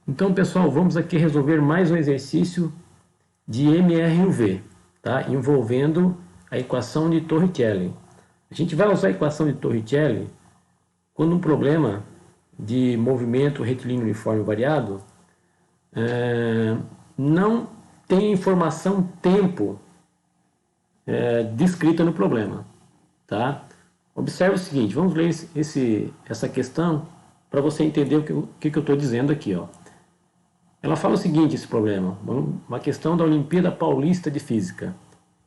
Então, pessoal, vamos aqui resolver mais um exercício de MRUV, tá? Envolvendo a equação de Torricelli. A gente vai usar a equação de Torricelli quando um problema de movimento retilíneo uniforme variado não tem informação tempo descrita no problema, tá? Observe o seguinte, vamos ler essa questão para você entender o que eu estou dizendo aqui, ó. Ela fala o seguinte, esse problema, uma questão da Olimpíada Paulista de Física.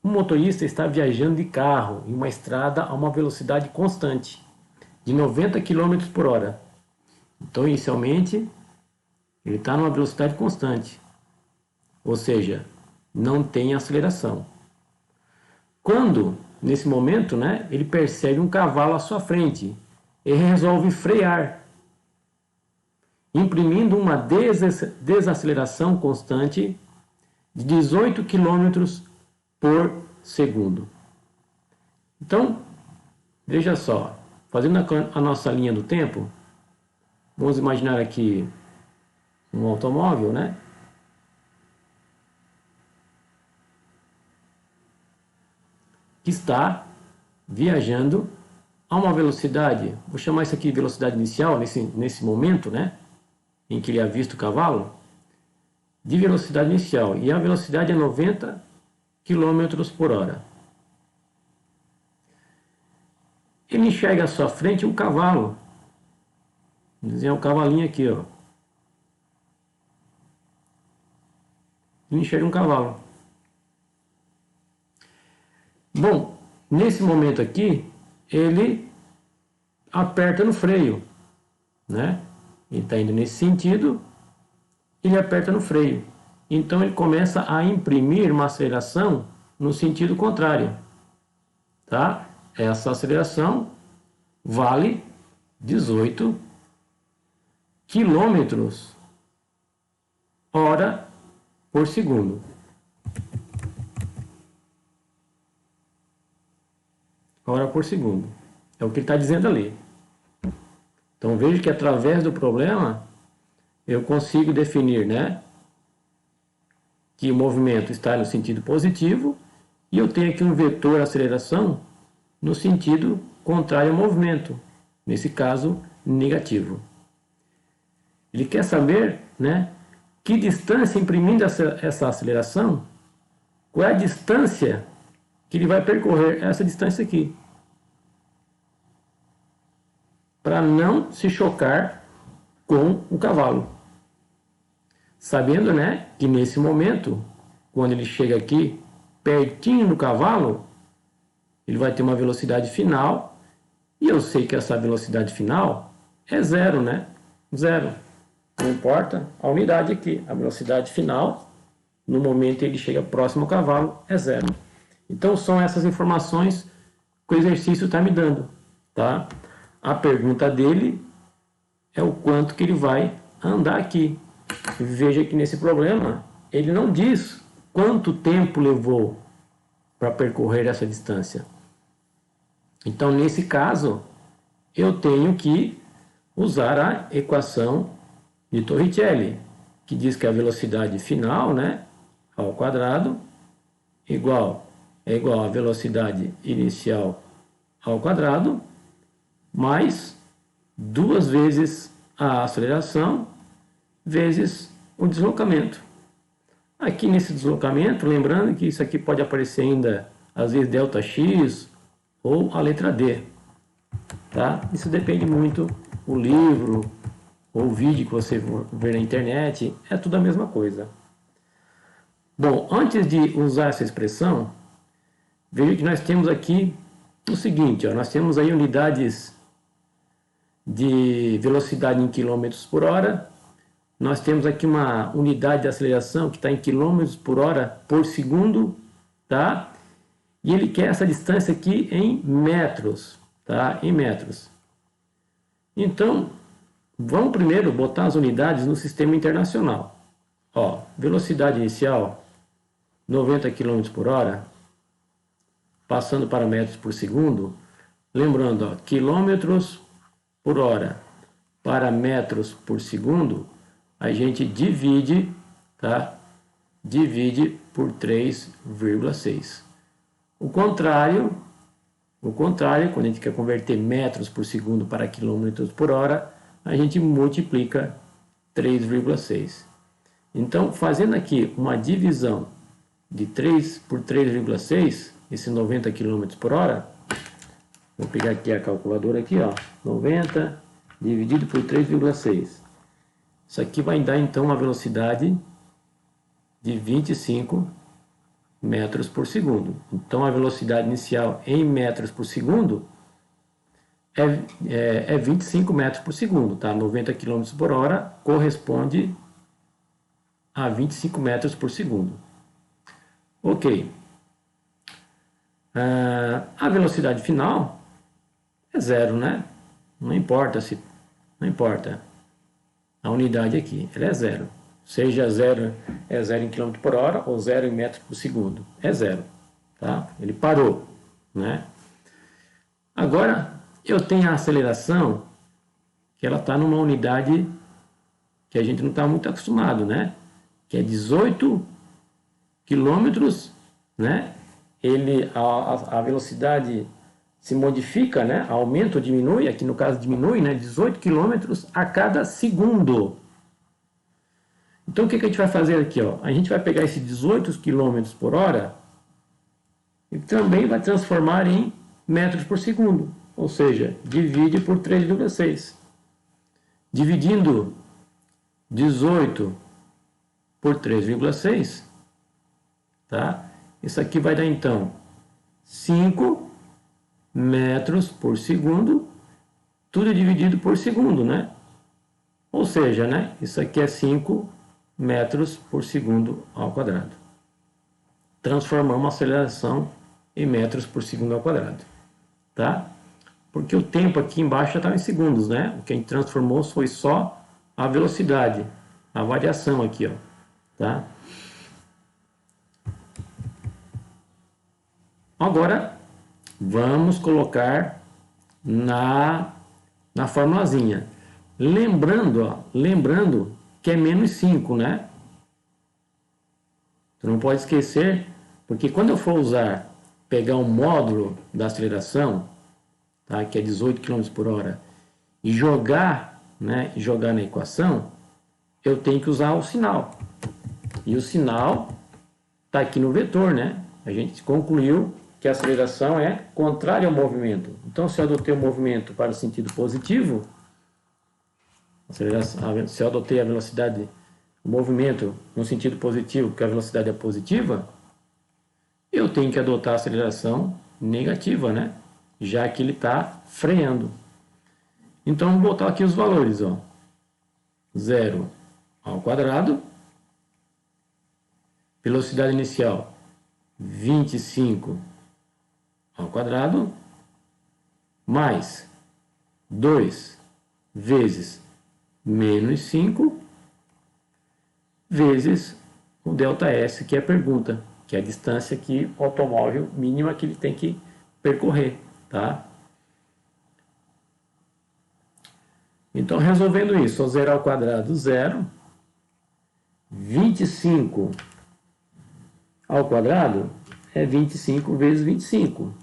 Um motorista está viajando de carro em uma estrada a uma velocidade constante, de 90 km por hora. Então, inicialmente, ele está numa velocidade constante, ou seja, não tem aceleração. Quando, nesse momento, né, ele percebe um cavalo à sua frente, ele resolve frear, imprimindo uma desaceleração constante de 18 km por segundo. Então, veja só, fazendo a nossa linha do tempo, vamos imaginar aqui um automóvel, né? Que está viajando a uma velocidade, vou chamar isso aqui de velocidade inicial, nesse momento, né? Em que ele avista o cavalo, de velocidade inicial, e a velocidade é 90 km por hora. Ele enxerga à sua frente um cavalo, é um cavalinho aqui, ó. Ele enxerga um cavalo. Bom, nesse momento aqui, ele aperta no freio, né? Ele está indo nesse sentido, ele aperta no freio. Então ele começa a imprimir uma aceleração no sentido contrário, tá? Essa aceleração vale 18 km hora por segundo. Hora por segundo. É o que ele está dizendo ali. Então veja que através do problema eu consigo definir, né, que o movimento está no sentido positivo e eu tenho aqui um vetor aceleração no sentido contrário ao movimento, nesse caso negativo. Ele quer saber, né, que distância, imprimindo essa aceleração, qual é a distância que ele vai percorrer, essa distância aqui, para não se chocar com o cavalo. Sabendo, né, que nesse momento, quando ele chega aqui, pertinho do cavalo, ele vai ter uma velocidade final, e eu sei que essa velocidade final é zero, né? Zero. Não importa a unidade aqui, a velocidade final, no momento em que ele chega próximo ao cavalo, é zero. Então são essas informações que o exercício está me dando, tá? A pergunta dele é o quanto que ele vai andar aqui. Veja que nesse problema ele não diz quanto tempo levou para percorrer essa distância. Então nesse caso eu tenho que usar a equação de Torricelli, que diz que a velocidade final, né, ao quadrado é igual à velocidade inicial ao quadrado mais 2 vezes a aceleração vezes o deslocamento. Aqui nesse deslocamento, lembrando que isso aqui pode aparecer ainda às vezes ΔX ou a letra D, tá? Isso depende muito do livro ou o vídeo que você ver na internet, é tudo a mesma coisa. Bom, antes de usar essa expressão, veja que nós temos aqui o seguinte, ó, nós temos aí unidades de velocidade em quilômetros por hora, nós temos aqui uma unidade de aceleração que está em quilômetros por hora por segundo, tá? E ele quer essa distância aqui em metros, tá? Em metros. Então, vamos primeiro botar as unidades no sistema internacional. Ó, velocidade inicial, 90 km por hora, passando para metros por segundo. Lembrando, ó, quilômetros por hora para metros por segundo, a gente divide, tá? Divide por 3,6. O contrário, quando a gente quer converter metros por segundo para quilômetros por hora, a gente multiplica 3,6. Então, fazendo aqui uma divisão de 3 por 3,6, esse 90 km por hora, vou pegar aqui a calculadora aqui, ó, 90 dividido por 3,6. Isso aqui vai dar então uma velocidade de 25 metros por segundo. Então a velocidade inicial em metros por segundo é 25 metros por segundo, tá? 90 km por hora corresponde a 25 metros por segundo. Ok. A velocidade final é zero, né? Não importa a unidade aqui, ela é zero. Seja zero em km por hora ou 0 em metros por segundo. É zero, tá? Ele parou, né? Agora, eu tenho a aceleração, que ela está numa unidade que a gente não está muito acostumado, né? Que é 18 quilômetros, né? A velocidade se modifica, né? Aumenta ou diminui, aqui no caso diminui, né? 18 quilômetros a cada segundo. Então, o que a gente vai fazer aqui? Ó? A gente vai pegar esse 18 km por hora e também vai transformar em metros por segundo. Ou seja, divide por 3,6. Dividindo 18 por 3,6, tá? Isso aqui vai dar, então, 5 metros por segundo, tudo dividido por segundo, né? Ou seja, né? Isso aqui é 5 metros por segundo ao quadrado. Transformamos a aceleração em metros por segundo ao quadrado, tá? Porque o tempo aqui embaixo já estava em segundos, né? O que a gente transformou foi só a velocidade, a variação aqui, ó, tá? Agora, vamos colocar na formulazinha. Lembrando que é menos 5, né? Tu não pode esquecer, porque quando eu for pegar um módulo da aceleração, tá, que é 18 km por hora, e jogar, né, na equação, eu tenho que usar o sinal. E o sinal está aqui no vetor, né? A gente concluiu que a aceleração é contrária ao movimento. Então, se eu adotei o movimento para o sentido positivo, se eu adotei a velocidade, o movimento no sentido positivo, porque a velocidade é positiva, eu tenho que adotar a aceleração negativa, né? Já que ele está freando. Então, vamos botar aqui os valores, ó. 0 ao quadrado, velocidade inicial 25 ao quadrado, mais 2 vezes menos 5, vezes o ΔS, que é a pergunta, que é a distância que o automóvel mínima que ele tem que percorrer, tá? Então, resolvendo isso, ao 0 ao quadrado, 0, 25 ao quadrado é 25 vezes 25.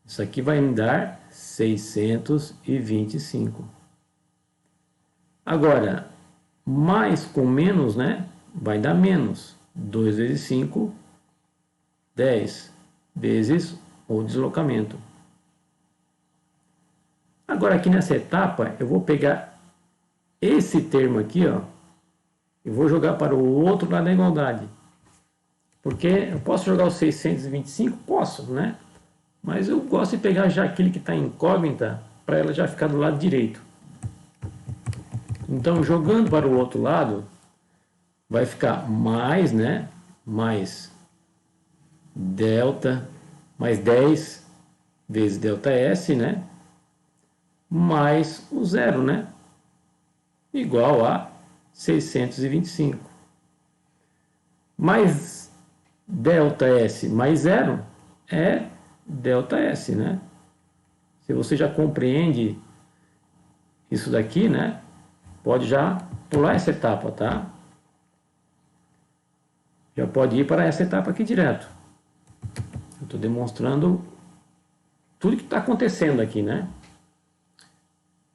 Isso aqui vai me dar 625. Agora, mais com menos, né? Vai dar menos. 2 vezes 5, 10 vezes o deslocamento. Agora, aqui nessa etapa, eu vou pegar esse termo aqui, ó, e vou jogar para o outro lado da igualdade. Porque eu posso jogar o 625? Posso, né? Mas eu gosto de pegar já aquele que está incógnita, para ela já ficar do lado direito. Então, jogando para o outro lado, vai ficar mais, né? Mais delta, mais 10 vezes ΔS, né? Mais o zero, né? Igual a 625. Mais ΔS mais zero é ΔS, né? Se você já compreende isso daqui, né? pode já pular essa etapa, tá? Já pode ir para essa etapa aqui direto. Eu estou demonstrando tudo que está acontecendo aqui, né?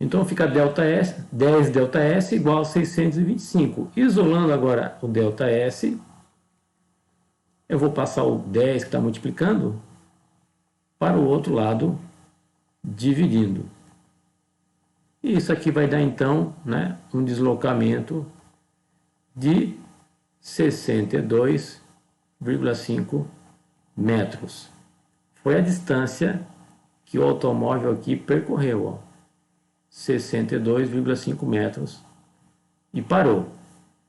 Então fica ΔS, 10 ΔS igual a 625. Isolando agora o ΔS, eu vou passar o 10 que está multiplicando para o outro lado, dividindo. E isso aqui vai dar então, né, um deslocamento de 62,5 metros. Foi a distância que o automóvel aqui percorreu, ó, 62,5 metros, e parou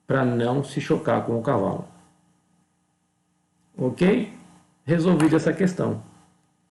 para não se chocar com o cavalo. Ok? Resolvida essa questão.